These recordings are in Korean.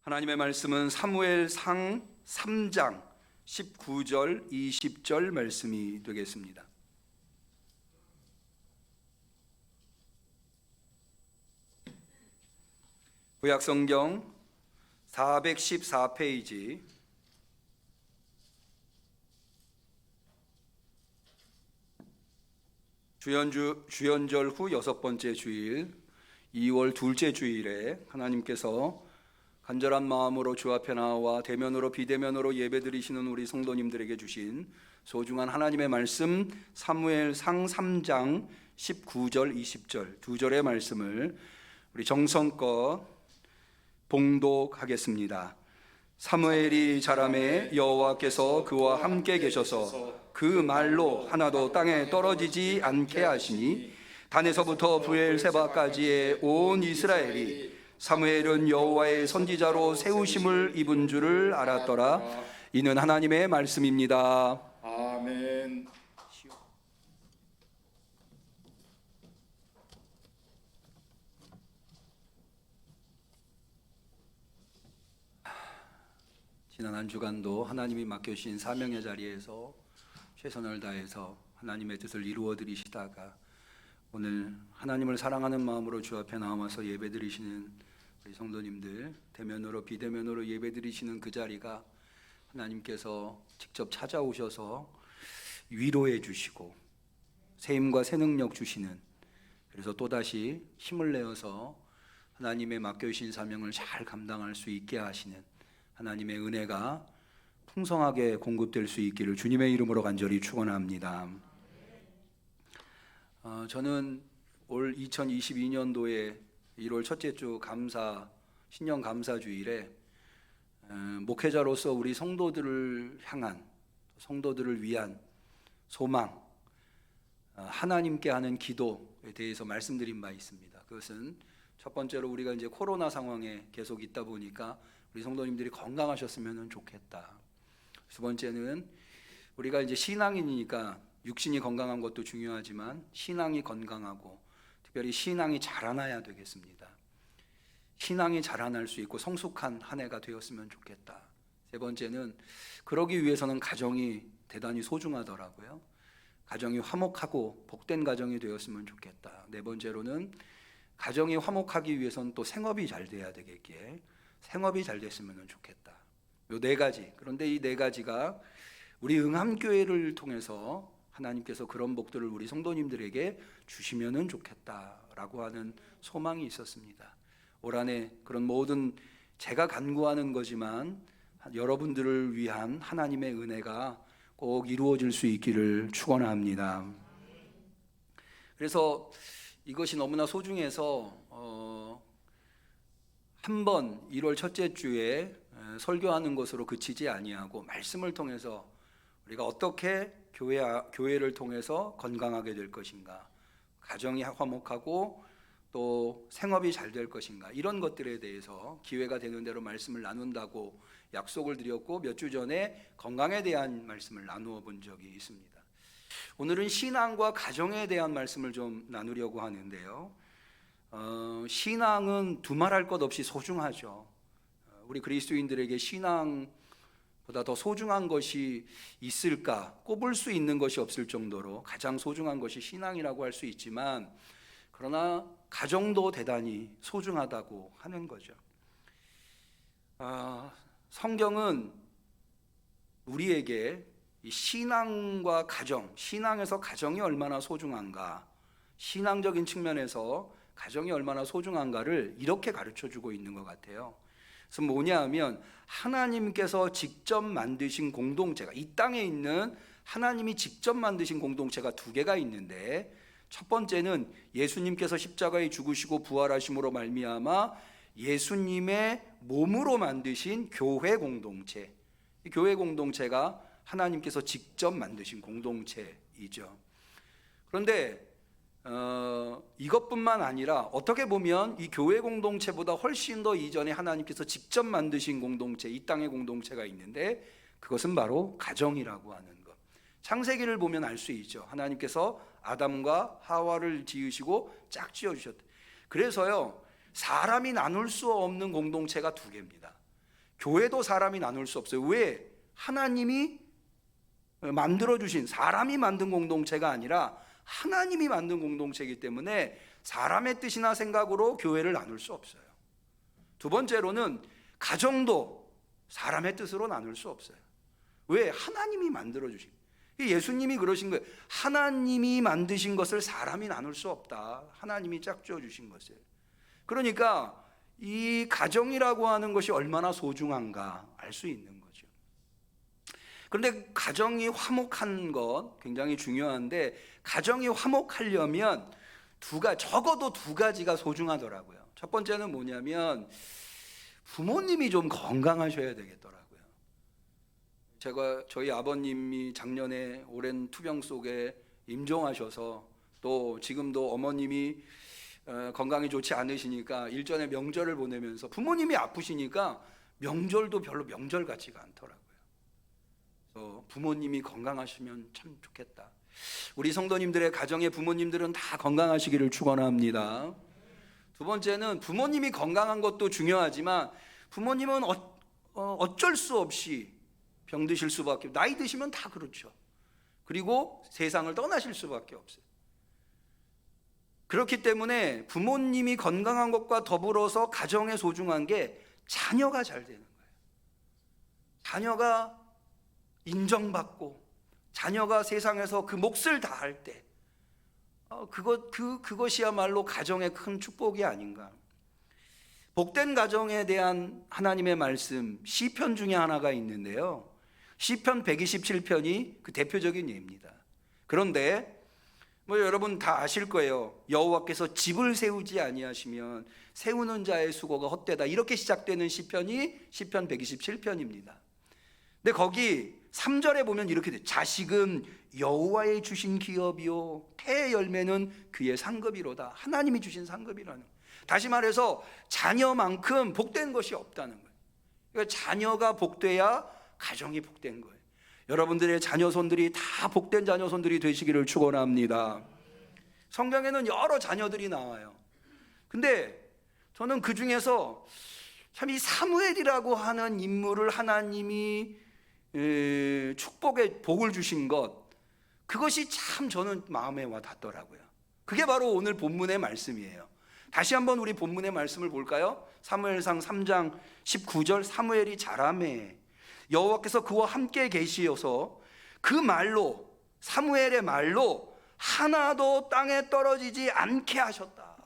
하나님의 말씀은 사무엘상 3장 19절 20절 말씀이 되겠습니다. 구약성경 414페이지 주연절 후 여섯 번째 주일 2월 둘째 주일에 하나님께서 간절한 마음으로 주 앞에 나와 대면으로 비대면으로 예배드리시는 우리 성도님들에게 주신 소중한 하나님의 말씀 사무엘상 3장 19절 20절 두 절의 말씀을 우리 정성껏 봉독하겠습니다. 사무엘이 자라매 여호와께서 그와 함께 계셔서 그 말로 하나도 땅에 떨어지지 않게 하시니 단에서부터 브엘세바까지의 온 이스라엘이 사무엘은 여호와의 선지자로 세우심을 입은 줄을 알았더라. 이는 하나님의 말씀입니다. 아멘. 지난 한 주간도 하나님이 맡겨주신 사명의 자리에서 최선을 다해서 하나님의 뜻을 이루어 드리시다가 오늘 하나님을 사랑하는 마음으로 주 앞에 나와서 예배드리시는 우리 성도님들, 대면으로 비대면으로 예배드리시는 그 자리가 하나님께서 직접 찾아오셔서 위로해 주시고 새 힘과 새 능력 주시는, 그래서 또다시 힘을 내어서 하나님의 맡겨주신 사명을 잘 감당할 수 있게 하시는 하나님의 은혜가 풍성하게 공급될 수 있기를 주님의 이름으로 간절히 축원합니다. 저는 올 2022년도에 1월 첫째 주 신년 감사주일에 목회자로서 우리 성도들을 향한, 성도들을 위한 소망, 하나님께 하는 기도에 대해서 말씀드린 바 있습니다. 그것은 첫 번째로 우리가 이제 코로나 상황에 계속 있다 보니까 우리 성도님들이 건강하셨으면 좋겠다. 두 번째는 우리가 이제 신앙인이니까 육신이 건강한 것도 중요하지만 신앙이 건강하고 특별히 신앙이 자라나야 되겠습니다. 신앙이 자라날 수 있고 성숙한 한 해가 되었으면 좋겠다. 세 번째는 그러기 위해서는 가정이 대단히 소중하더라고요. 가정이 화목하고 복된 가정이 되었으면 좋겠다. 네 번째로는 가정이 화목하기 위해서는 또 생업이 잘 돼야 되겠기에 생업이 잘 됐으면 좋겠다. 요 네 가지. 그런데 이 네 가지가 우리 응암교회를 통해서 하나님께서 그런 복들을 우리 성도님들에게 주시면은 좋겠다라고 하는 소망이 있었습니다. 올 한해 그런 모든 제가 간구하는 거지만 여러분들을 위한 하나님의 은혜가 꼭 이루어질 수 있기를 축원합니다. 그래서 이것이 너무나 소중해서 한 번 1월 첫째 주에 설교하는 것으로 그치지 아니하고 말씀을 통해서 우리가 어떻게 교회를 통해서 건강하게 될 것인가, 가정이 화목하고 또 생업이 잘 될 것인가, 이런 것들에 대해서 기회가 되는 대로 말씀을 나눈다고 약속을 드렸고 몇 주 전에 건강에 대한 말씀을 나누어 본 적이 있습니다. 오늘은 신앙과 가정에 대한 말씀을 좀 나누려고 하는데요. 신앙은 두말할 것 없이 소중하죠. 우리 그리스도인들에게 신앙보다 더 소중한 것이 있을까? 꼽을 수 있는 것이 없을 정도로 가장 소중한 것이 신앙이라고 할 수 있지만, 그러나 가정도 대단히 소중하다고 하는 거죠. 성경은 우리에게 이 신앙과 가정, 신앙에서 가정이 얼마나 소중한가, 신앙적인 측면에서 가정이 얼마나 소중한가를 이렇게 가르쳐주고 있는 것 같아요. 그래서 뭐냐 하면 하나님께서 직접 만드신 공동체가, 이 땅에 있는 하나님이 직접 만드신 공동체가 두 개가 있는데, 첫 번째는 예수님께서 십자가에 죽으시고 부활하심으로 말미암아 예수님의 몸으로 만드신 교회 공동체, 이 교회 공동체가 하나님께서 직접 만드신 공동체이죠. 그런데 이것뿐만 아니라 어떻게 보면 이 교회 공동체보다 훨씬 더 이전에 하나님께서 직접 만드신 공동체, 이 땅의 공동체가 있는데 그것은 바로 가정이라고 하는 것. 창세기를 보면 알 수 있죠. 하나님께서 아담과 하와를 지으시고 짝 지어주셨다. 그래서요, 사람이 나눌 수 없는 공동체가 두 개입니다. 교회도 사람이 나눌 수 없어요. 왜? 하나님이 만들어주신, 사람이 만든 공동체가 아니라 하나님이 만든 공동체이기 때문에 사람의 뜻이나 생각으로 교회를 나눌 수 없어요. 두 번째로는 가정도 사람의 뜻으로 나눌 수 없어요. 왜? 하나님이 만들어주신, 예수님이 그러신 거예요. 하나님이 만드신 것을 사람이 나눌 수 없다. 하나님이 짝지어 주신 것을. 그러니까 이 가정이라고 하는 것이 얼마나 소중한가 알 수 있는 거죠. 그런데 가정이 화목한 것 굉장히 중요한데, 가정이 화목하려면 적어도 두 가지가 소중하더라고요. 첫 번째는 뭐냐면 부모님이 좀 건강하셔야 되겠더라고요. 저희 아버님이 작년에 오랜 투병 속에 임종하셔서, 또 지금도 어머님이 건강이 좋지 않으시니까 일전에 명절을 보내면서 부모님이 아프시니까 명절도 별로 명절 같지가 않더라고요. 그래서 부모님이 건강하시면 참 좋겠다. 우리 성도님들의 가정의 부모님들은 다 건강하시기를 축원합니다. 두 번째는 부모님이 건강한 것도 중요하지만 부모님은 어쩔 수 없이 병드실 수밖에, 나이 드시면 다 그렇죠. 그리고 세상을 떠나실 수밖에 없어요. 그렇기 때문에 부모님이 건강한 것과 더불어서 가정에 소중한 게 자녀가 잘 되는 거예요. 자녀가 인정받고 자녀가 세상에서 그 몫을 다할 때 그것이야말로 가정의 큰 축복이 아닌가. 복된 가정에 대한 하나님의 말씀, 시편 중에 하나가 있는데요, 시편 127편이 그 대표적인 예입니다. 그런데 여러분 다 아실 거예요. 여호와께서 집을 세우지 아니하시면 세우는 자의 수고가 헛되다, 이렇게 시작되는 시편이 시편 127편입니다. 근데 거기 3절에 보면 이렇게 돼요. 자식은 여호와의 주신 기업이요 태의 열매는 그의 상급이로다. 하나님이 주신 상급이라는, 다시 말해서 자녀만큼 복된 것이 없다는 거예요. 그러니까 자녀가 복돼야 가정이 복된 거예요. 여러분들의 자녀손들이 다 복된 자녀손들이 되시기를 축원합니다. 성경에는 여러 자녀들이 나와요. 근데 저는 그 중에서 참 이 사무엘이라고 하는 인물을 하나님이 축복의 복을 주신 것, 그것이 참 저는 마음에 와 닿더라고요. 그게 바로 오늘 본문의 말씀이에요. 다시 한번 우리 본문의 말씀을 볼까요? 사무엘상 3장 19절, 사무엘이 자라매 여호와께서 그와 함께 계시어서 그 말로, 사무엘의 말로 하나도 땅에 떨어지지 않게 하셨다.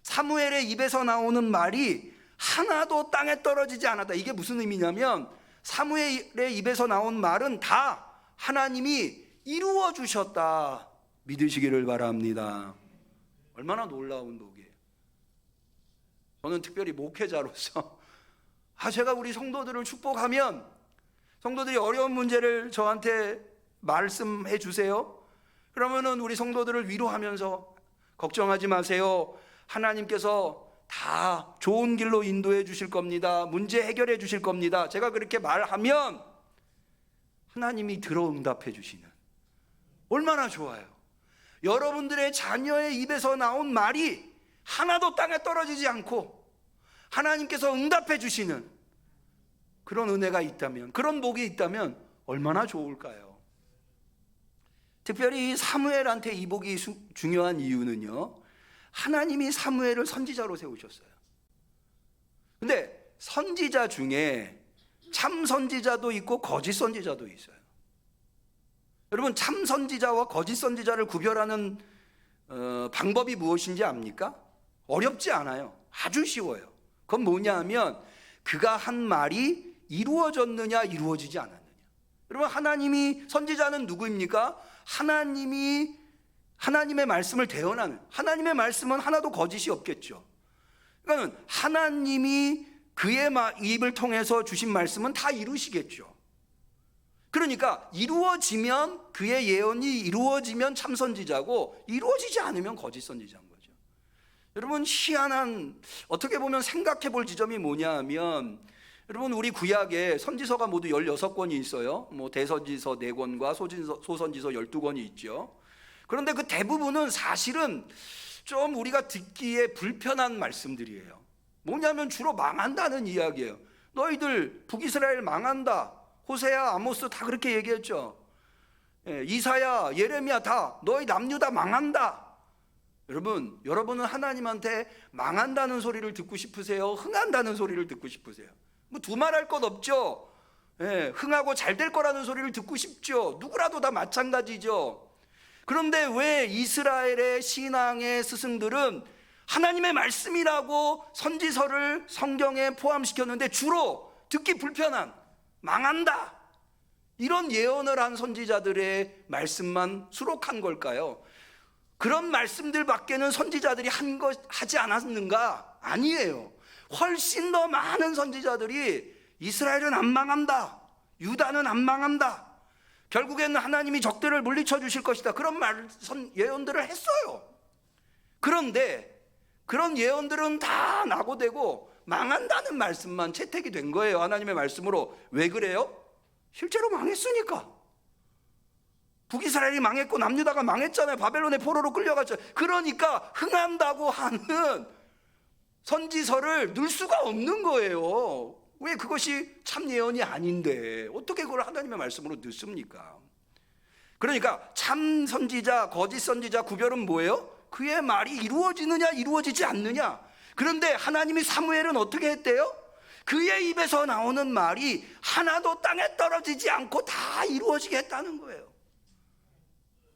사무엘의 입에서 나오는 말이 하나도 땅에 떨어지지 않았다. 이게 무슨 의미냐면 사무엘의 입에서 나온 말은 다 하나님이 이루어 주셨다, 믿으시기를 바랍니다. 얼마나 놀라운 복이에요. 저는 특별히 목회자로서 제가 우리 성도들을 축복하면, 성도들이 어려운 문제를 저한테 말씀해 주세요. 그러면은 우리 성도들을 위로하면서 걱정하지 마세요, 하나님께서 다 좋은 길로 인도해 주실 겁니다, 문제 해결해 주실 겁니다, 제가 그렇게 말하면 하나님이 들어 응답해 주시는, 얼마나 좋아요. 여러분들의 자녀의 입에서 나온 말이 하나도 땅에 떨어지지 않고 하나님께서 응답해 주시는 그런 은혜가 있다면, 그런 복이 있다면 얼마나 좋을까요? 특별히 사무엘한테 이 복이 중요한 이유는요, 하나님이 사무엘을 선지자로 세우셨어요. 근데 선지자 중에 참 선지자도 있고 거짓 선지자도 있어요. 여러분, 참 선지자와 거짓 선지자를 구별하는 방법이 무엇인지 압니까? 어렵지 않아요. 아주 쉬워요. 그건 뭐냐 하면 그가 한 말이 이루어졌느냐 이루어지지 않았느냐. 여러분, 하나님이, 선지자는 누구입니까? 하나님의 말씀을 대언하는, 하나님의 말씀은 하나도 거짓이 없겠죠. 그러니까 하나님이 그의 입을 통해서 주신 말씀은 다 이루시겠죠. 그러니까 이루어지면, 그의 예언이 이루어지면 참 선지자고 이루어지지 않으면 거짓 선지자인 거죠. 여러분, 희한한, 어떻게 보면 생각해 볼 지점이 뭐냐 하면, 여러분, 우리 구약에 선지서가 모두 16권이 있어요. 대선지서 4권과 소선지서 12권이 있죠. 그런데 그 대부분은 사실은 좀 우리가 듣기에 불편한 말씀들이에요. 뭐냐면 주로 망한다는 이야기예요. 너희들 북이스라엘 망한다. 호세야, 아모스 다 그렇게 얘기했죠. 이사야, 예레미야 다 너희 남유다 망한다. 여러분은 하나님한테 망한다는 소리를 듣고 싶으세요? 흥한다는 소리를 듣고 싶으세요? 뭐 두말할 것 없죠. 흥하고 잘 될 거라는 소리를 듣고 싶죠. 누구라도 다 마찬가지죠. 그런데 왜 이스라엘의 신앙의 스승들은 하나님의 말씀이라고 선지서를 성경에 포함시켰는데 주로 듣기 불편한 망한다 이런 예언을 한 선지자들의 말씀만 수록한 걸까요? 그런 말씀들밖에는 선지자들이 하지 않았는가? 아니에요. 훨씬 더 많은 선지자들이 이스라엘은 안 망한다, 유다는 안 망한다, 결국에는 하나님이 적들을 물리쳐 주실 것이다, 그런 예언들을 했어요. 그런데 그런 예언들은 다 낙오되고 망한다는 말씀만 채택이 된 거예요. 하나님의 말씀으로. 왜 그래요? 실제로 망했으니까. 북이스라엘이 망했고 남유다가 망했잖아요. 바벨론의 포로로 끌려갔죠. 그러니까 흥한다고 하는 선지서를 넣을 수가 없는 거예요. 왜? 그것이 참 예언이 아닌데 어떻게 그걸 하나님의 말씀으로 넣습니까? 그러니까 참 선지자, 거짓 선지자 구별은 뭐예요? 그의 말이 이루어지느냐 이루어지지 않느냐. 그런데 하나님이 사무엘은 어떻게 했대요? 그의 입에서 나오는 말이 하나도 땅에 떨어지지 않고 다 이루어지게 했다는 거예요.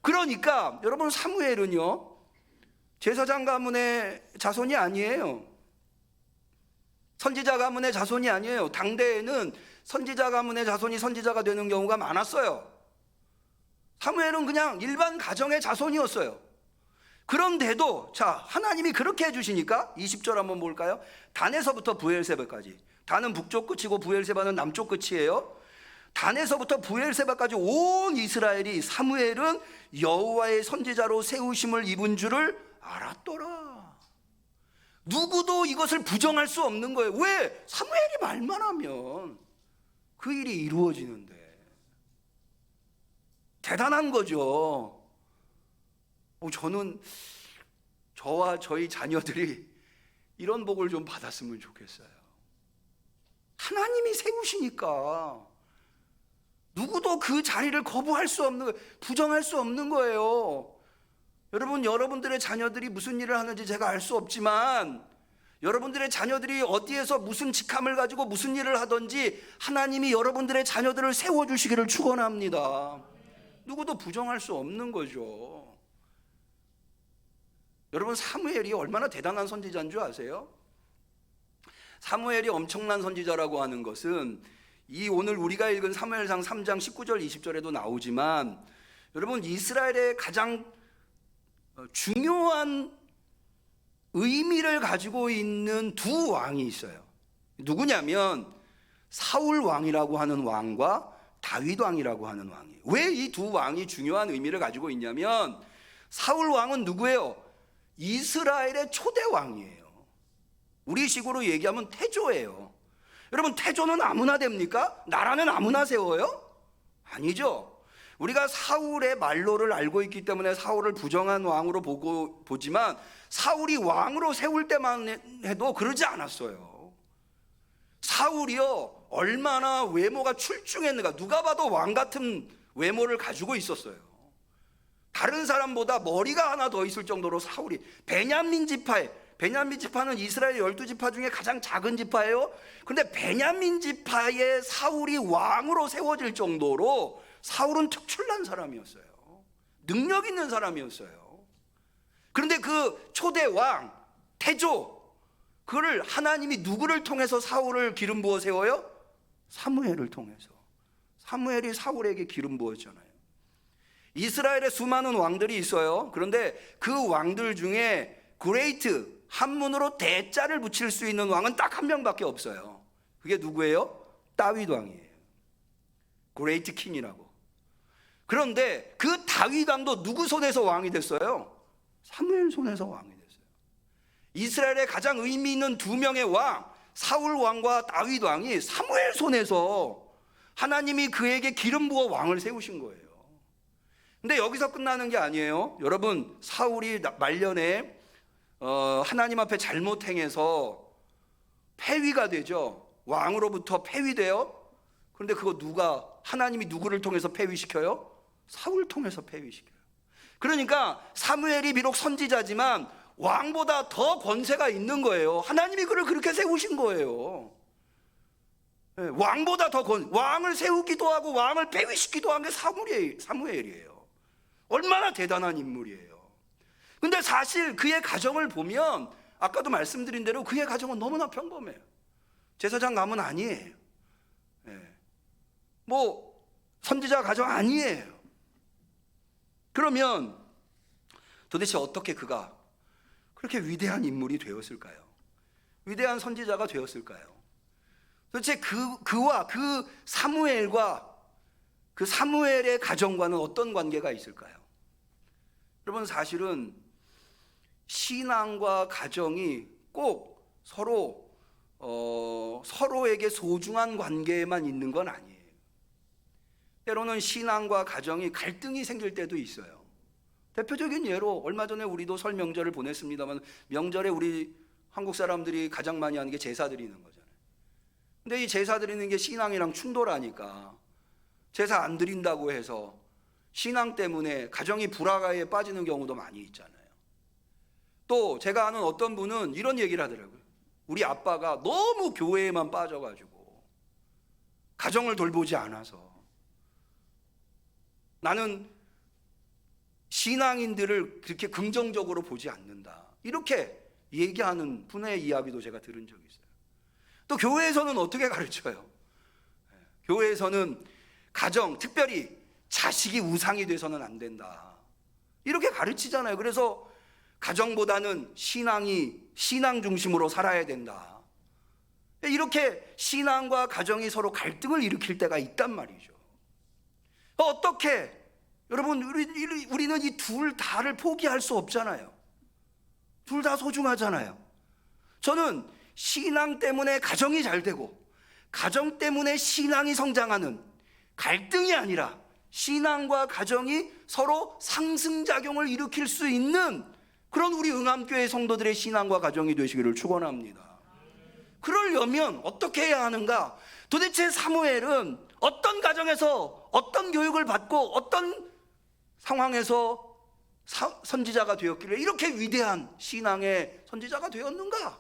그러니까 여러분, 사무엘은요 제사장 가문의 자손이 아니에요. 선지자 가문의 자손이 아니에요. 당대에는 선지자 가문의 자손이 선지자가 되는 경우가 많았어요. 사무엘은 그냥 일반 가정의 자손이었어요. 그런데도 자, 하나님이 그렇게 해주시니까 20절 한번 볼까요? 단에서부터 부엘세바까지. 단은 북쪽 끝이고 부엘세바는 남쪽 끝이에요. 단에서부터 부엘세바까지 온 이스라엘이 사무엘은 여호와의 선지자로 세우심을 입은 줄을 알았더라. 누구도 이것을 부정할 수 없는 거예요. 왜? 사무엘이 말만 하면 그 일이 이루어지는데. 대단한 거죠. 저는 저와 저희 자녀들이 이런 복을 좀 받았으면 좋겠어요. 하나님이 세우시니까 누구도 그 자리를 거부할 수 없는 거예요. 부정할 수 없는 거예요. 여러분들의 자녀들이 무슨 일을 하는지 제가 알 수 없지만 여러분들의 자녀들이 어디에서 무슨 직함을 가지고 무슨 일을 하든지 하나님이 여러분들의 자녀들을 세워주시기를 축원합니다. 누구도 부정할 수 없는 거죠. 여러분, 사무엘이 얼마나 대단한 선지자인 줄 아세요? 사무엘이 엄청난 선지자라고 하는 것은 이 오늘 우리가 읽은 사무엘상 3장 19절 20절에도 나오지만 여러분, 이스라엘의 가장 중요한 의미를 가지고 있는 두 왕이 있어요. 누구냐면 사울 왕이라고 하는 왕과 다윗 왕이라고 하는 왕이에요. 왜 이 두 왕이 중요한 의미를 가지고 있냐면 사울 왕은 누구예요? 이스라엘의 초대 왕이에요. 우리식으로 얘기하면 태조예요. 여러분, 태조는 아무나 됩니까? 나라는 아무나 세워요? 아니죠. 우리가 사울의 말로를 알고 있기 때문에 사울을 부정한 왕으로 보지만 사울이 왕으로 세울 때만 해도 그러지 않았어요. 사울이요 얼마나 외모가 출중했는가. 누가 봐도 왕 같은 외모를 가지고 있었어요. 다른 사람보다 머리가 하나 더 있을 정도로 사울이 베냐민 지파는 이스라엘 12지파 중에 가장 작은 지파예요. 근데 베냐민 지파의 사울이 왕으로 세워질 정도로 사울은 특출난 사람이었어요. 능력 있는 사람이었어요. 그런데 그 초대 왕 태조, 그를 하나님이 누구를 통해서 사울을 기름 부어 세워요? 사무엘을 통해서. 사무엘이 사울에게 기름 부었잖아요. 이스라엘에 수많은 왕들이 있어요. 그런데 그 왕들 중에 그레이트, 한문으로 대자를 붙일 수 있는 왕은 딱 한 명밖에 없어요. 그게 누구예요? 다윗 왕이에요. 그레이트 킹이라고. 그런데 그 다윗 왕도 누구 손에서 왕이 됐어요? 사무엘 손에서 왕이 됐어요. 이스라엘의 가장 의미 있는 두 명의 왕, 사울 왕과 다윗 왕이 사무엘 손에서 하나님이 그에게 기름 부어 왕을 세우신 거예요. 근데 여기서 끝나는 게 아니에요. 여러분, 사울이 말년에 하나님 앞에 잘못 행해서 폐위가 되죠. 왕으로부터 폐위돼요. 그런데 그거 하나님이 누구를 통해서 폐위시켜요? 사울 통해서 폐위시켜요. 그러니까 사무엘이 비록 선지자지만 왕보다 더 권세가 있는 거예요. 하나님이 그를 그렇게 세우신 거예요. 왕보다 더 왕을 세우기도 하고 왕을 폐위시키기도 한 게 사무엘이에요. 얼마나 대단한 인물이에요. 근데 사실 그의 가정을 보면 아까도 말씀드린 대로 그의 가정은 너무나 평범해요. 제사장 가문 아니에요. 뭐 선지자 가정 아니에요. 그러면 도대체 어떻게 그가 그렇게 위대한 인물이 되었을까요? 위대한 선지자가 되었을까요? 도대체 그와 그 사무엘과 그 사무엘의 가정과는 어떤 관계가 있을까요? 여러분, 사실은 신앙과 가정이 꼭 서로에게 소중한 관계에만 있는 건 아니에요. 때로는 신앙과 가정이 갈등이 생길 때도 있어요. 대표적인 예로 얼마 전에 우리도 설 명절을 보냈습니다만, 명절에 우리 한국 사람들이 가장 많이 하는 게 제사 드리는 거잖아요. 근데 이 제사 드리는 게 신앙이랑 충돌하니까 제사 안 드린다고 해서 신앙 때문에 가정이 불화가에 빠지는 경우도 많이 있잖아요. 또 제가 아는 어떤 분은 이런 얘기를 하더라고요. 우리 아빠가 너무 교회에만 빠져가지고 가정을 돌보지 않아서 나는 신앙인들을 그렇게 긍정적으로 보지 않는다, 이렇게 얘기하는 분의 이야기도 제가 들은 적이 있어요. 또 교회에서는 어떻게 가르쳐요? 교회에서는 가정, 특별히 자식이 우상이 돼서는 안 된다, 이렇게 가르치잖아요. 그래서 가정보다는 신앙 중심으로 살아야 된다, 이렇게 신앙과 가정이 서로 갈등을 일으킬 때가 있단 말이죠. 어떻게 여러분, 우리는 이 둘 다를 포기할 수 없잖아요. 둘 다 소중하잖아요. 저는 신앙 때문에 가정이 잘 되고 가정 때문에 신앙이 성장하는 갈등이 아니라 신앙과 가정이 서로 상승작용을 일으킬 수 있는 그런 우리 응암교회 성도들의 신앙과 가정이 되시기를 축원합니다. 그러려면 어떻게 해야 하는가? 도대체 사무엘은 어떤 가정에서 어떤 교육을 받고 어떤 상황에서 선지자가 되었길래 이렇게 위대한 신앙의 선지자가 되었는가?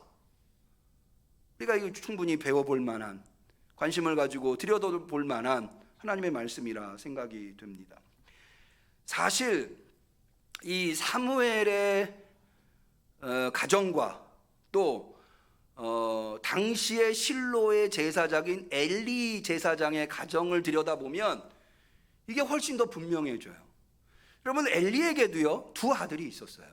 우리가 이거 충분히 배워볼 만한, 관심을 가지고 들여다볼 만한 하나님의 말씀이라 생각이 됩니다. 사실 이 사무엘의 가정과 또 당시의 실로의 제사장인 엘리 제사장의 가정을 들여다보면 이게 훨씬 더 분명해져요. 여러분, 엘리에게도요 두 아들이 있었어요.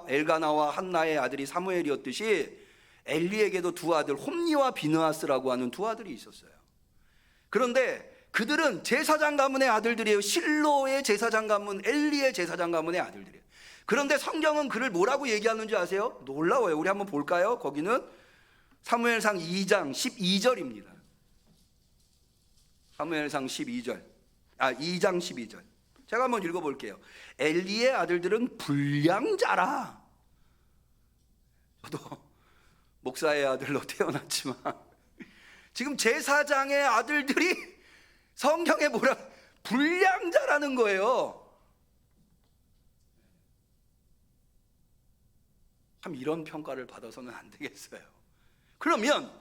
엘가나와 한나의 아들이 사무엘이었듯이 엘리에게도 두 아들, 홈니와 비느하스라고 하는 두 아들이 있었어요. 그런데 그들은 제사장 가문의 아들들이에요. 실로의 제사장 가문, 엘리의 제사장 가문의 아들들이에요. 그런데 성경은 그를 뭐라고 얘기하는지 아세요? 놀라워요. 우리 한번 볼까요? 거기는 사무엘상 2장 12절입니다. 사무엘상 2장 12절. 제가 한번 읽어볼게요. 엘리의 아들들은 불량자라. 저도 목사의 아들로 태어났지만 지금 제사장의 아들들이 성경에 불량자라는 거예요. 참 이런 평가를 받아서는 안 되겠어요. 그러면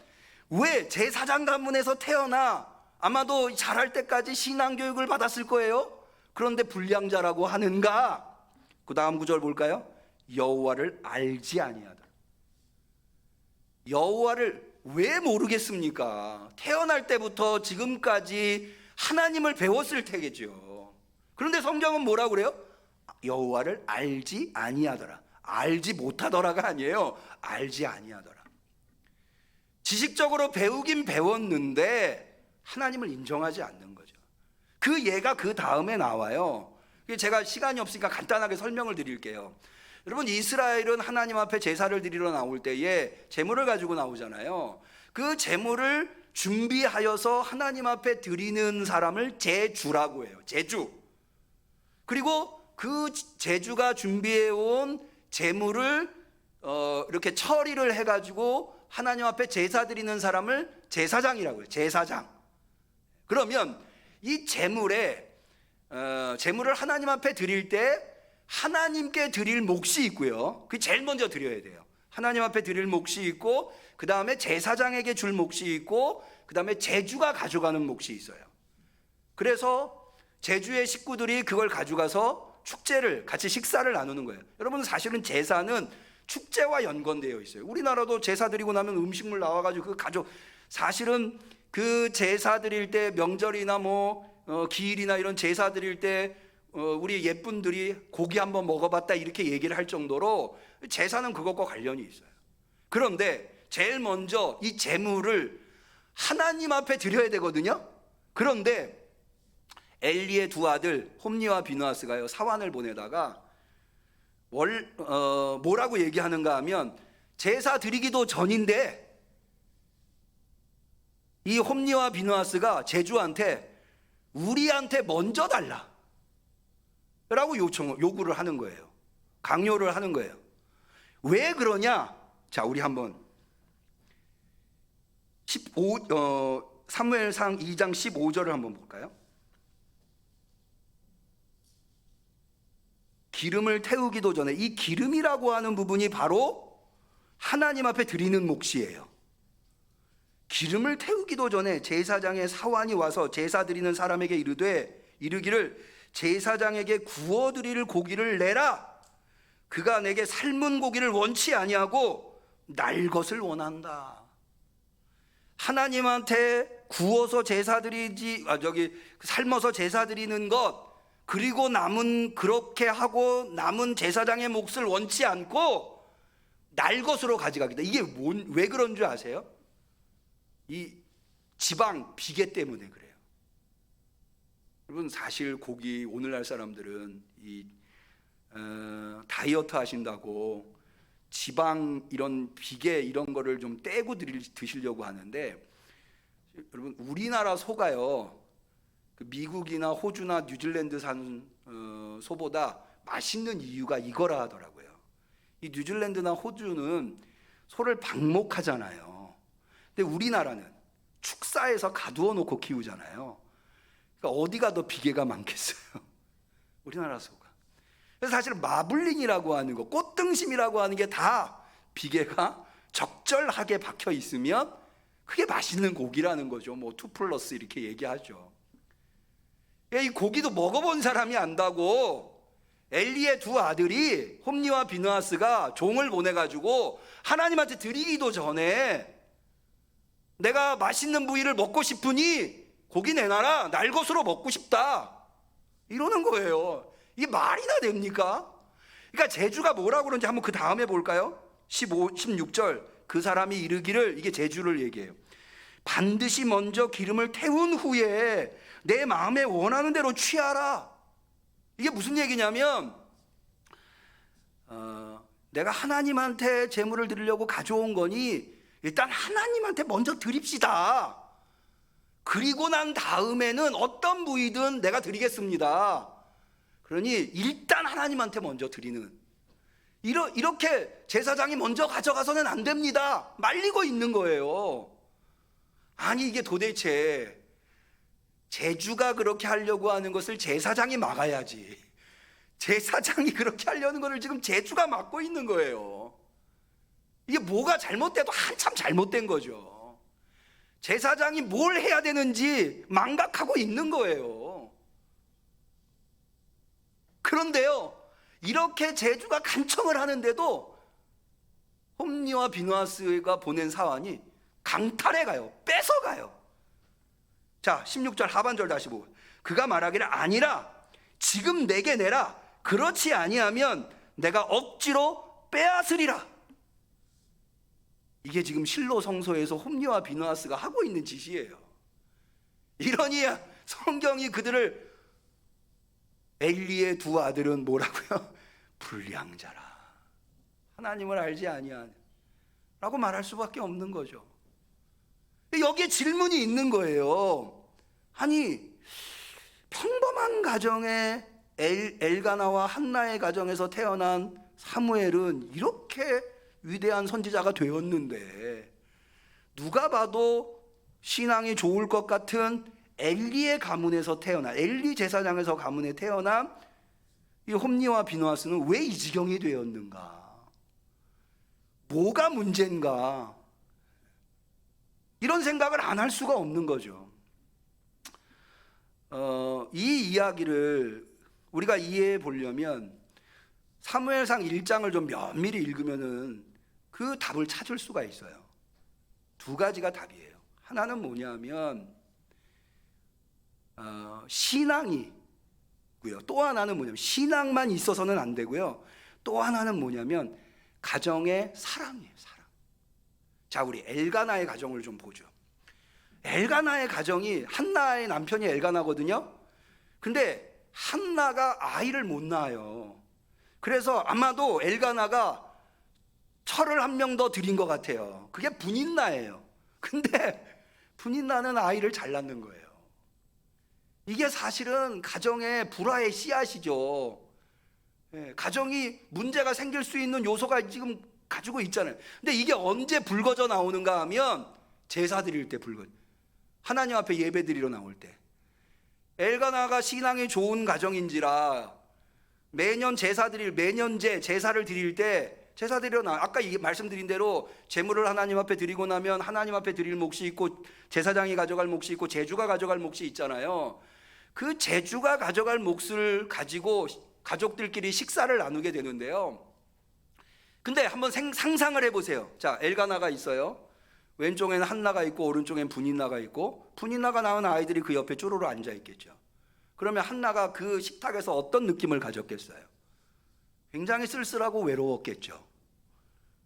왜 제사장 가문에서 태어나 아마도 자랄 때까지 신앙교육을 받았을 거예요? 그런데 불량자라고 하는가? 그 다음 구절 볼까요? 여호와를 알지 아니하더라. 여호와를 왜 모르겠습니까? 태어날 때부터 지금까지 하나님을 배웠을 테겠죠. 그런데 성경은 뭐라고 그래요? 여호와를 알지 아니하더라. 알지 못하더라가 아니에요. 알지 아니하더라. 지식적으로 배우긴 배웠는데 하나님을 인정하지 않는 거죠. 그 예가 그 다음에 나와요. 제가 시간이 없으니까 간단하게 설명을 드릴게요. 여러분, 이스라엘은 하나님 앞에 제사를 드리러 나올 때에 제물을 가지고 나오잖아요. 그 제물을 준비하여서 하나님 앞에 드리는 사람을 제주라고 해요. 제주. 그리고 그 제주가 준비해온 제물을 이렇게 처리를 해가지고 하나님 앞에 제사 드리는 사람을 제사장이라고 해요. 제사장. 그러면 이 제물을 하나님 앞에 드릴 때 하나님께 드릴 몫이 있고요. 그게 제일 먼저 드려야 돼요. 하나님 앞에 드릴 몫이 있고, 그 다음에 제사장에게 줄 몫이 있고, 그 다음에 제주가 가져가는 몫이 있어요. 그래서 제주의 식구들이 그걸 가져가서 축제를 같이 식사를 나누는 거예요. 여러분, 사실은 제사는 축제와 연관되어 있어요. 우리나라도 제사 드리고 나면 음식물 나와가지고 사실은 그 제사 드릴 때, 명절이나 기일이나 이런 제사 드릴 때 우리 예쁜들이 고기 한번 먹어봤다 이렇게 얘기를 할 정도로 제사는 그것과 관련이 있어요. 그런데 제일 먼저 이 제물을 하나님 앞에 드려야 되거든요. 그런데 엘리의 두 아들 홈니와 비느하스가요, 사환을 보내다가 뭐라고 얘기하는가 하면, 제사 드리기도 전인데 이 홈니와 비느하스가 제주한테 우리한테 먼저 달라 라고 요구를 하는 거예요. 강요를 하는 거예요. 왜 그러냐? 자, 우리 한번 사무엘상 2장 15절을 한번 볼까요? 기름을 태우기도 전에, 이 기름이라고 하는 부분이 바로 하나님 앞에 드리는 몫이에요. 기름을 태우기도 전에 제사장의 사환이 와서 제사 드리는 사람에게 이르기를 제사장에게 구워드릴 고기를 내라. 그가 내게 삶은 고기를 원치 아니하고 날 것을 원한다. 하나님한테 구워서 제사 드리지, 삶아서 제사 드리는 것, 그리고 그렇게 하고 남은 제사장의 몫을 원치 않고 날 것으로 가져가겠다. 이게 왜 그런 줄 아세요? 이 지방 비계 때문에 그래요. 여러분, 사실 고기, 오늘날 사람들은 다이어트 하신다고 지방 이런 비계 이런 거를 좀 떼고 드시려고 하는데, 여러분, 우리나라 소가요, 미국이나 호주나 뉴질랜드 산 소보다 맛있는 이유가 이거라 하더라고요. 이 뉴질랜드나 호주는 소를 방목하잖아요. 근데 우리나라는 축사해서 가두어 놓고 키우잖아요. 그러니까 어디가 더 비계가 많겠어요? 우리나라 소가. 그래서 사실 마블링이라고 하는 거, 꽃등심이라고 하는 게 다 비계가 적절하게 박혀 있으면 그게 맛있는 고기라는 거죠. 2+ 이렇게 얘기하죠. 이 고기도 먹어본 사람이 안다고 엘리의 두 아들이 홈니와 비느하스가 종을 보내가지고 하나님한테 드리기도 전에 내가 맛있는 부위를 먹고 싶으니 고기 내놔라, 날 것으로 먹고 싶다, 이러는 거예요. 이게 말이나 됩니까? 그러니까 제주가 뭐라고 그런지 한번 그 다음에 볼까요? 16절, 그 사람이 이르기를, 이게 제주를 얘기해요. 반드시 먼저 기름을 태운 후에 내 마음에 원하는 대로 취하라. 이게 무슨 얘기냐면, 내가 하나님한테 제물을 드리려고 가져온 거니 일단 하나님한테 먼저 드립시다. 그리고 난 다음에는 어떤 부위든 내가 드리겠습니다. 그러니 일단 하나님한테 먼저 드리는, 이렇게 제사장이 먼저 가져가서는 안 됩니다. 말리고 있는 거예요. 아니, 이게 도대체 제주가 그렇게 하려고 하는 것을 제사장이 막아야지, 제사장이 그렇게 하려는 것을 지금 제주가 막고 있는 거예요. 이게 뭐가 잘못돼도 한참 잘못된 거죠. 제사장이 뭘 해야 되는지 망각하고 있는 거예요. 그런데요, 이렇게 제주가 간청을 하는데도 홈니와 비느하스가 보낸 사환이 강탈해 가요. 뺏어가요. 자, 16절 하반절 다시 보고, 그가 말하기를 아니라 지금 내게 내라. 그렇지 아니하면 내가 억지로 빼앗으리라. 이게 지금 실로 성소에서 홈니와 비느하스가 하고 있는 짓이에요. 이러니 성경이 그들을, 엘리의 두 아들은 뭐라고요? 불량자라, 하나님을 알지 아니하냐 라고 말할 수밖에 없는 거죠. 여기에 질문이 있는 거예요. 아니, 평범한 가정에 엘가나와 한나의 가정에서 태어난 사무엘은 이렇게 위대한 선지자가 되었는데 누가 봐도 신앙이 좋을 것 같은 엘리의 가문에서 태어난, 엘리 제사장에서 가문에 태어난 이 홈니와 비느하스는 왜 이 지경이 되었는가? 뭐가 문제인가? 이런 생각을 안 할 수가 없는 거죠. 이 이야기를 우리가 이해해 보려면 사무엘상 1장을 좀 면밀히 읽으면은 그 답을 찾을 수가 있어요. 두 가지가 답이에요. 하나는 뭐냐면 신앙이고요. 또 하나는 뭐냐면 신앙만 있어서는 안 되고요. 또 하나는 뭐냐면 가정의 사랑이에요. 사랑. 자, 우리 엘가나의 가정을 좀 보죠. 엘가나의 가정이 한나의 남편이 엘가나거든요. 근데 한나가 아이를 못 낳아요. 그래서 아마도 엘가나가 철을 한 명 더 들인 것 같아요. 그게 분인나예요. 근데 분인나는 아이를 잘 낳는 거예요. 이게 사실은 가정의 불화의 씨앗이죠. 가정이 문제가 생길 수 있는 요소가 지금 가지고 있잖아요. 근데 이게 언제 불거져 나오는가 하면 제사 드릴 때 불거져. 하나님 앞에 예배 드리러 나올 때. 엘가나가 신앙이 좋은 가정인지라 매년 제사를 드릴 때 제사 드리러 아까 말씀드린 대로 제물을 하나님 앞에 드리고 나면 하나님 앞에 드릴 몫이 있고 제사장이 가져갈 몫이 있고 제주가 가져갈 몫이 있잖아요. 그 제주가 가져갈 몫을 가지고 가족들끼리 식사를 나누게 되는데요. 근데 한번 상상을 해보세요. 자, 엘가나가 있어요. 왼쪽에는 한나가 있고 오른쪽엔 분인나가 있고 분인나가 낳은 아이들이 그 옆에 쪼로로 앉아 있겠죠. 그러면 한나가 그 식탁에서 어떤 느낌을 가졌겠어요? 굉장히 쓸쓸하고 외로웠겠죠.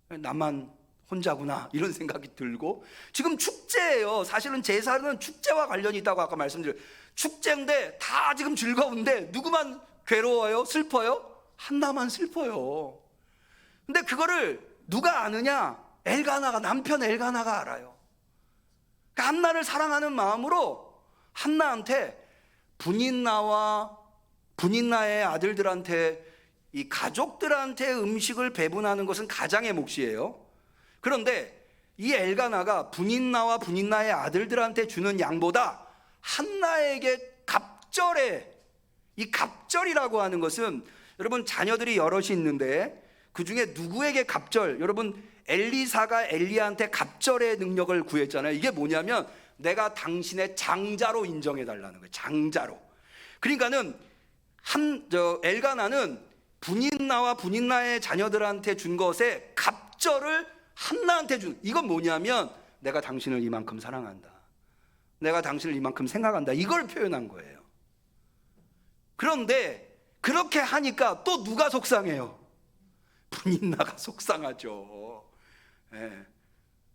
나만 혼자구나 이런 생각이 들고, 지금 축제예요. 사실은 제사는 축제와 관련이 있다고 아까 말씀드렸어요. 축제인데 다 지금 즐거운데 누구만 괴로워요? 슬퍼요? 한나만 슬퍼요. 근데 그거를 누가 아느냐? 엘가나가, 남편 엘가나가 알아요. 그러니까 한나를 사랑하는 마음으로 한나한테 분인나의 아들들한테, 이 가족들한테 음식을 배분하는 것은 가장의 몫이에요. 그런데 이 엘가나가 분인나와 분인나의 아들들한테 주는 양보다 한나에게 이 갑절이라고 하는 것은, 여러분 자녀들이 여럿이 있는데 그 중에 누구에게 여러분 엘리사가 엘리야한테 갑절의 능력을 구했잖아요. 이게 뭐냐면 내가 당신의 장자로 인정해 달라는 거예요. 장자로. 그러니까는 엘가나는 분인나와 분인나의 자녀들한테 준 것에 갑절을 한나한테 준. 이건 뭐냐면 내가 당신을 이만큼 사랑한다. 내가 당신을 이만큼 생각한다. 이걸 표현한 거예요. 그런데 그렇게 하니까 또 누가 속상해요? 분인나가 속상하죠.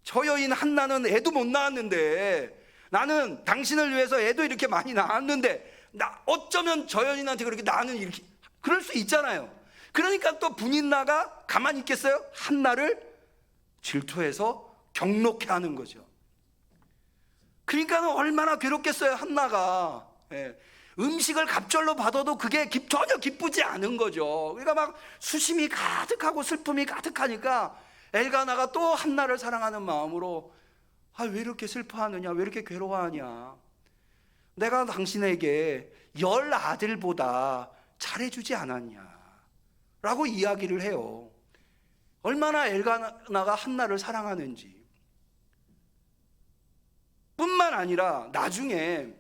저 여인 한나는 애도 못 낳았는데, 나는 당신을 위해서 애도 이렇게 많이 낳았는데 어쩌면 저 여인한테 그렇게 나는 이렇게, 그럴 수 있잖아요. 그러니까 또 분인나가 가만히 있겠어요? 한나를 질투해서 경록해 하는 거죠. 그러니까 얼마나 괴롭겠어요, 한나가. 음식을 갑절로 받아도 그게 전혀 기쁘지 않은 거죠. 그러니까 막 수심이 가득하고 슬픔이 가득하니까 엘가나가 또 한나를 사랑하는 마음으로, 왜 이렇게 슬퍼하느냐, 왜 이렇게 괴로워하냐, 내가 당신에게 10 아들보다 잘해주지 않았냐 라고 이야기를 해요. 얼마나 엘가나가 한나를 사랑하는지. 뿐만 아니라 나중에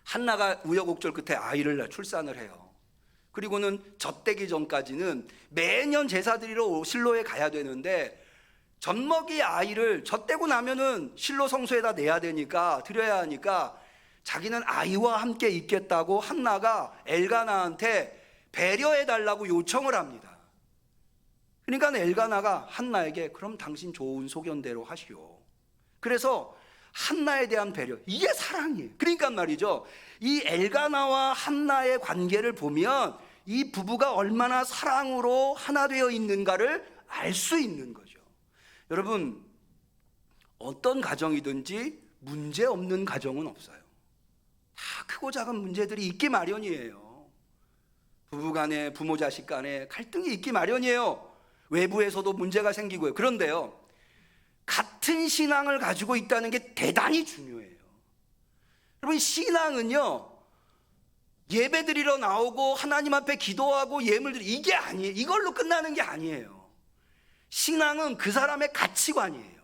한나가 우여곡절 끝에 아이를 출산을 해요. 그리고는 젖되기 전까지는 매년 제사 드리러 실로에 가야 되는데, 젖먹이 아이를 젖되고 나면은 실로 성소에다 내야 되니까, 드려야 하니까 자기는 아이와 함께 있겠다고 한나가 엘가나한테 배려해 달라고 요청을 합니다. 그러니까 엘가나가 한나에게 그럼 당신 좋은 소견대로 하시오. 그래서 한나에 대한 배려, 이게 사랑이에요. 그러니까 말이죠, 이 엘가나와 한나의 관계를 보면 이 부부가 얼마나 사랑으로 하나 되어 있는가를 알 수 있는 거죠. 여러분, 어떤 가정이든지 문제 없는 가정은 없어요. 다 크고 작은 문제들이 있기 마련이에요. 부부간에, 부모 자식 간에 갈등이 있기 마련이에요. 외부에서도 문제가 생기고요. 그런데요, 같은 신앙을 가지고 있다는 게 대단히 중요해요. 여러분, 신앙은요, 예배드리러 나오고 하나님 앞에 기도하고 예물드리, 이게 아니에요. 이걸로 끝나는 게 아니에요. 신앙은 그 사람의 가치관이에요.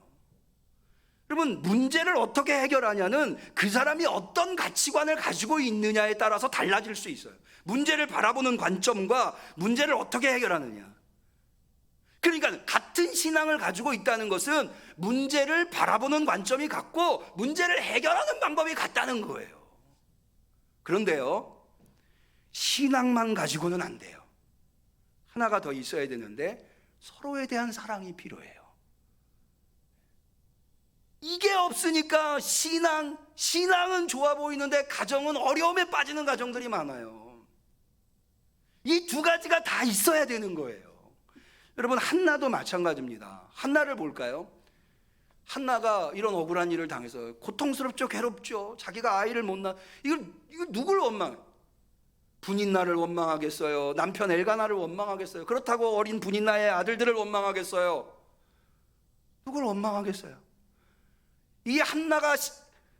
여러분, 문제를 어떻게 해결하냐는 그 사람이 어떤 가치관을 가지고 있느냐에 따라서 달라질 수 있어요. 문제를 바라보는 관점과 문제를 어떻게 해결하느냐. 그러니까 같은 신앙을 가지고 있다는 것은 문제를 바라보는 관점이 같고 문제를 해결하는 방법이 같다는 거예요. 그런데요, 신앙만 가지고는 안 돼요. 하나가 더 있어야 되는데 서로에 대한 사랑이 필요해요. 이게 없으니까 신앙은 좋아 보이는데 가정은 어려움에 빠지는 가정들이 많아요. 이 두 가지가 다 있어야 되는 거예요. 여러분, 한나도 마찬가지입니다. 한나를 볼까요? 한나가 이런 억울한 일을 당해서 고통스럽죠, 괴롭죠. 자기가 아이를 못 낳아. 이거 누굴 원망해? 분인나를 원망하겠어요? 남편 엘가나를 원망하겠어요? 그렇다고 어린 분인나의 아들들을 원망하겠어요? 누굴 원망하겠어요? 이 한나가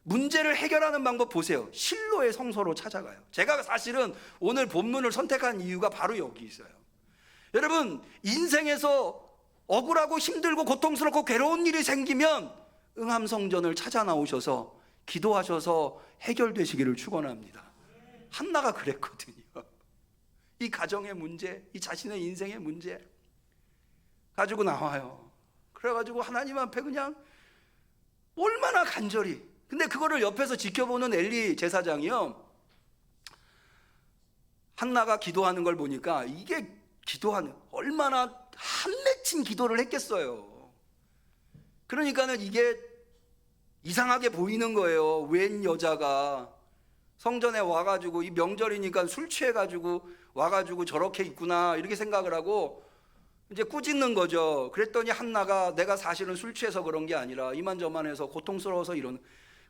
문제를 해결하는 방법 보세요. 실로의 성소로 찾아가요. 제가 사실은 오늘 본문을 선택한 이유가 바로 여기 있어요. 여러분, 인생에서 억울하고 힘들고 고통스럽고 괴로운 일이 생기면 응암성전을 찾아 나오셔서 기도하셔서 해결되시기를 축원합니다. 한나가 그랬거든요. 이 가정의 문제, 이 자신의 인생의 문제 가지고 나와요. 그래가지고 하나님 앞에 그냥 얼마나 간절히. 근데 그거를 옆에서 지켜보는 엘리 제사장이요, 한나가 기도하는 걸 보니까 이게 기도하는, 얼마나 한맺힌 기도를 했겠어요. 그러니까는 이게 이상하게 보이는 거예요. 웬 여자가 성전에 와가지고, 이 명절이니까 술 취해가지고 와가지고 저렇게 있구나, 이렇게 생각을 하고 이제 꾸짖는 거죠. 그랬더니 한나가 내가 사실은 술 취해서 그런 게 아니라 이만저만해서 고통스러워서 이런.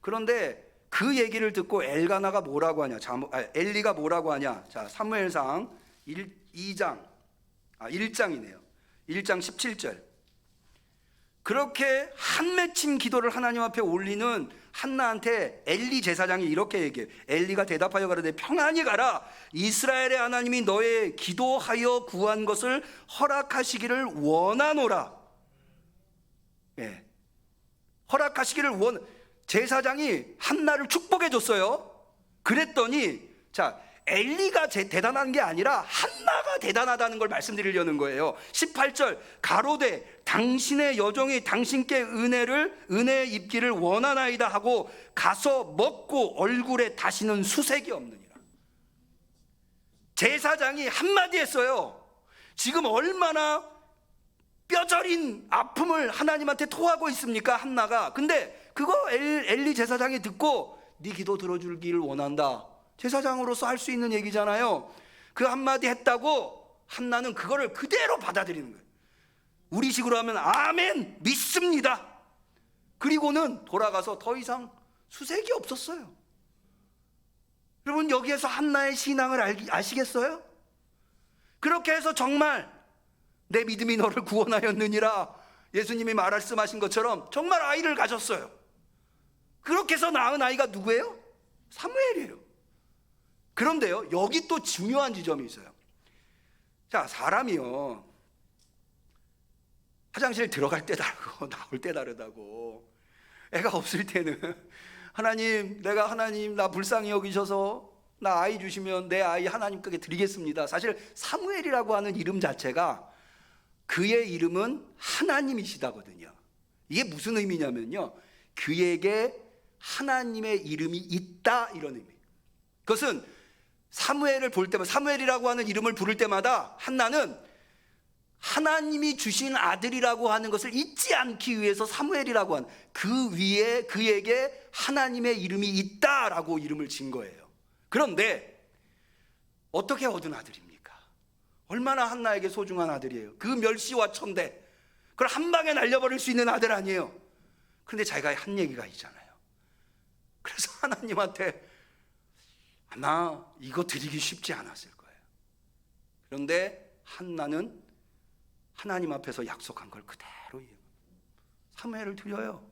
그런데 그 얘기를 듣고 엘가나가 뭐라고 하냐, 엘리가 뭐라고 하냐. 자, 사무엘상 1장 17절. 그렇게 한맺힌 기도를 하나님 앞에 올리는 한나한테 엘리 제사장이 이렇게 얘기해요. 엘리가 대답하여 가로되 평안히 가라. 이스라엘의 하나님이 너의 기도하여 구한 것을 허락하시기를 원하노라. 예. 허락하시기를 제사장이 한나를 축복해 줬어요. 그랬더니, 자, 엘리가 대단한 게 아니라 한나가 대단하다는 걸 말씀드리려는 거예요. 18절, 가로되 당신의 여종이 당신께 은혜 입기를 원하나이다 하고 가서 먹고 얼굴에 다시는 수색이 없느니라. 제사장이 한마디 했어요. 지금 얼마나 뼈저린 아픔을 하나님한테 토하고 있습니까, 한나가. 근데 그거 엘리 제사장이 듣고 네 기도 들어주기를 원한다. 제사장으로서 할 수 있는 얘기잖아요. 그 한마디 했다고 한나는 그거를 그대로 받아들이는 거예요. 우리식으로 하면 아멘, 믿습니다. 그리고는 돌아가서 더 이상 수색이 없었어요. 여러분, 여기에서 한나의 신앙을 아시겠어요? 그렇게 해서 정말 내 믿음이 너를 구원하였느니라 예수님이 말씀하신 것처럼 정말 아이를 가졌어요. 그렇게 해서 낳은 아이가 누구예요? 사무엘이에요. 그런데요, 여기 또 중요한 지점이 있어요. 자, 사람이요, 화장실 들어갈 때 다르고 나올 때 다르다고. 애가 없을 때는 하나님, 나 불쌍히 여기셔서 나 아이 주시면 내 아이 하나님께 드리겠습니다. 사실 사무엘이라고 하는 이름 자체가 그의 이름은 하나님이시다거든요. 이게 무슨 의미냐면요, 그에게 하나님의 이름이 있다, 이런 의미. 그것은 사무엘을 볼 때마다, 사무엘이라고 하는 이름을 부를 때마다 한나는 하나님이 주신 아들이라고 하는 것을 잊지 않기 위해서 사무엘이라고 하는 그 위에 그에게 하나님의 이름이 있다라고 이름을 진 거예요. 그런데 어떻게 얻은 아들입니까? 얼마나 한나에게 소중한 아들이에요. 그 멸시와 천대, 그걸 한 방에 날려버릴 수 있는 아들 아니에요. 그런데 자기가 한 얘기가 있잖아요. 그래서 하나님한테 아마 이거 드리기 쉽지 않았을 거예요. 그런데 한나는 하나님 앞에서 약속한 걸 그대로 사무엘을 드려요.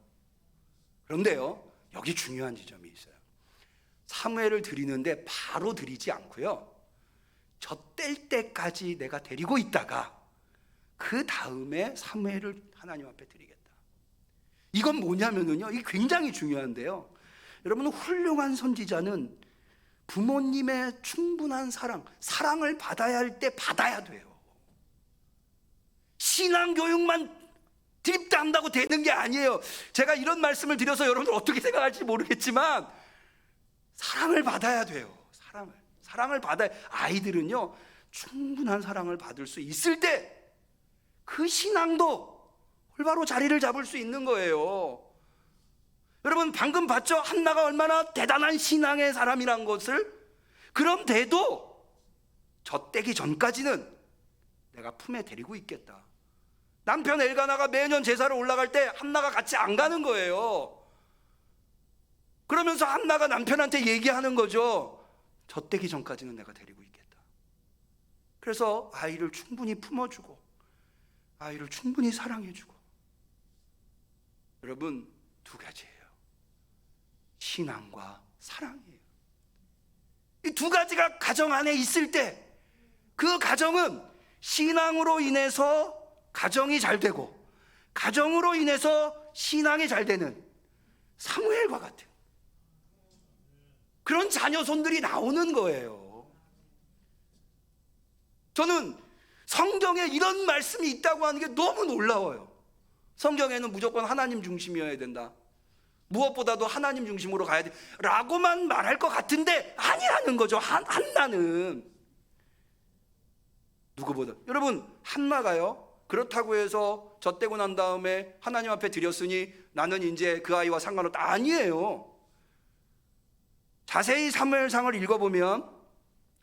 그런데요, 여기 중요한 지점이 있어요. 사무엘을 드리는데 바로 드리지 않고요, 젖될 때까지 내가 데리고 있다가 그 다음에 사무엘을 하나님 앞에 드리겠다. 이건 뭐냐면요, 이게 굉장히 중요한데요, 여러분, 훌륭한 선지자는 부모님의 충분한 사랑을 받아야 할 때 받아야 돼요. 신앙교육만 드립다 한다고 되는 게 아니에요. 제가 이런 말씀을 드려서 여러분들 어떻게 생각할지 모르겠지만 사랑을 받아야 돼요. 사랑을 받아야, 아이들은요 충분한 사랑을 받을 수 있을 때 그 신앙도 올바로 자리를 잡을 수 있는 거예요. 여러분, 방금 봤죠? 한나가 얼마나 대단한 신앙의 사람이란 것을. 그런데도 젖되기 전까지는 내가 품에 데리고 있겠다. 남편 엘가나가 매년 제사를 올라갈 때 한나가 같이 안 가는 거예요. 그러면서 한나가 남편한테 얘기하는 거죠. 젖되기 전까지는 내가 데리고 있겠다. 그래서 아이를 충분히 품어주고 아이를 충분히 사랑해주고. 여러분, 두 가지예요. 신앙과 사랑이에요. 이 두 가지가 가정 안에 있을 때 그 가정은 신앙으로 인해서 가정이 잘 되고 가정으로 인해서 신앙이 잘 되는 사무엘과 같은 그런 자녀손들이 나오는 거예요. 저는 성경에 이런 말씀이 있다고 하는 게 너무 놀라워요. 성경에는 무조건 하나님 중심이어야 된다, 무엇보다도 하나님 중심으로 가야 돼 라고만 말할 것 같은데 아니라는 거죠. 한나는 누구보다. 여러분, 한나가요 그렇다고 해서 젖되고 난 다음에 하나님 앞에 드렸으니 나는 이제 그 아이와 상관없다, 아니에요. 자세히 사무엘상을 읽어보면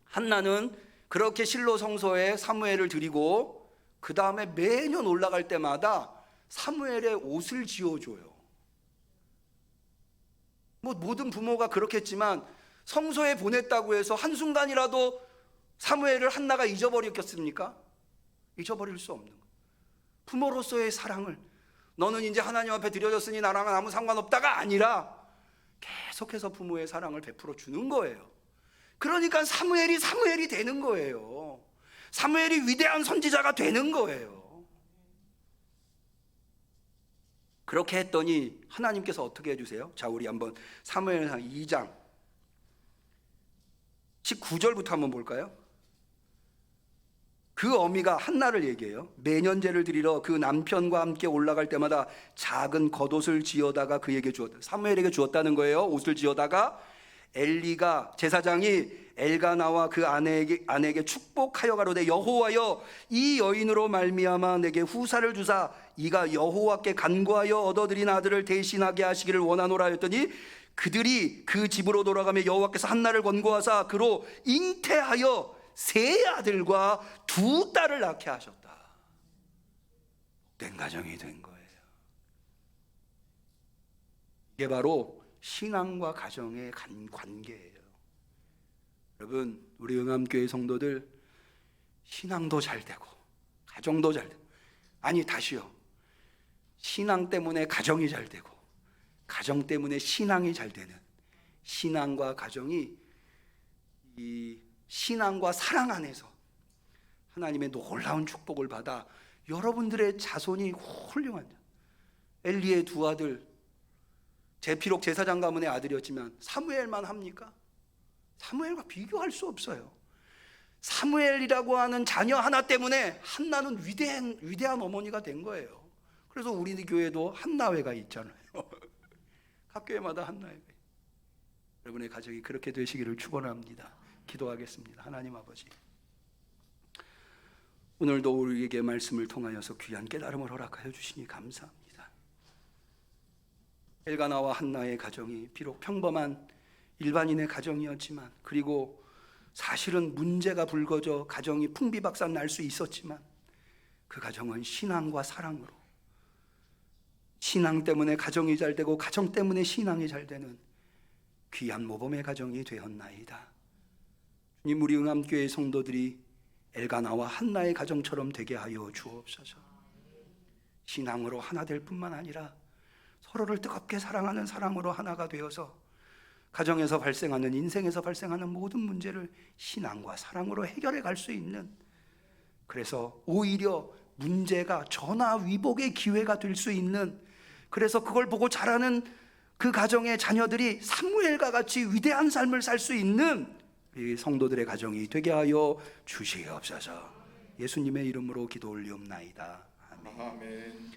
한나는 그렇게 실로 성소에 사무엘을 드리고 그 다음에 매년 올라갈 때마다 사무엘의 옷을 지어줘요. 뭐 모든 부모가 그렇겠지만 성소에 보냈다고 해서 한순간이라도 사무엘을 한나가 잊어버렸겠습니까? 잊어버릴 수 없는 거예요. 부모로서의 사랑을, 너는 이제 하나님 앞에 드려졌으니 나랑은 아무 상관없다가 아니라 계속해서 부모의 사랑을 베풀어 주는 거예요. 그러니까 사무엘이 되는 거예요. 사무엘이 위대한 선지자가 되는 거예요. 그렇게 했더니 하나님께서 어떻게 해주세요? 자, 우리 한번 사무엘상 2장 19절부터 한번 볼까요? 그 어미가 한나를 얘기해요. 매년제를 드리러 그 남편과 함께 올라갈 때마다 작은 겉옷을 지어다가 그에게 주었다. 사무엘에게 주었다는 거예요. 옷을 지어다가 엘리가 제사장이 엘가나와 그 아내에게 축복하여 가로되 여호와여, 이 여인으로 말미암아 내게 후사를 주사 이가 여호와께 간구하여 얻어들인 아들을 대신하게 하시기를 원하노라 했더니 그들이 그 집으로 돌아가며 여호와께서 한나를 권고하사 그로 잉태하여 3 아들과 2 딸을 낳게 하셨다. 복된 가정이 된 거예요. 이게 바로 신앙과 가정의 관계예요. 여러분, 우리 응암교회 성도들 신앙도 잘 되고 가정도 잘 되고, 아니 다시요, 신앙 때문에 가정이 잘 되고 가정 때문에 신앙이 잘 되는, 신앙과 가정이 이 신앙과 사랑 안에서 하나님의 놀라운 축복을 받아 여러분들의 자손이 훌륭한, 엘리의 2 아들, 비록 제사장 가문의 아들이었지만 사무엘만 합니까? 사무엘과 비교할 수 없어요. 사무엘이라고 하는 자녀 하나 때문에 한나는 위대한 어머니가 된 거예요. 그래서 우리 교회도 한나회가 있잖아요. 각 교회마다 한나회가. 여러분의 가정이 그렇게 되시기를 축원합니다. 기도하겠습니다. 하나님 아버지, 오늘도 우리에게 말씀을 통하여서 귀한 깨달음을 허락하여 주시니 감사합니다. 엘가나와 한나의 가정이 비록 평범한 일반인의 가정이었지만, 그리고 사실은 문제가 불거져 가정이 풍비박산 날 수 있었지만 그 가정은 신앙과 사랑으로, 신앙 때문에 가정이 잘 되고 가정 때문에 신앙이 잘 되는 귀한 모범의 가정이 되었나이다. 주님, 우리 응암교회 성도들이 엘가나와 한나의 가정처럼 되게 하여 주옵소서. 신앙으로 하나 될 뿐만 아니라 서로를 뜨겁게 사랑하는 사랑으로 하나가 되어서 가정에서 발생하는, 인생에서 발생하는 모든 문제를 신앙과 사랑으로 해결해 갈 수 있는, 그래서 오히려 문제가 전화위복의 기회가 될 수 있는, 그래서 그걸 보고 자라는 그 가정의 자녀들이 사무엘과 같이 위대한 삶을 살 수 있는 우리 성도들의 가정이 되게 하여 주시옵소서. 예수님의 이름으로 기도 올리옵나이다. 아멘. 아멘.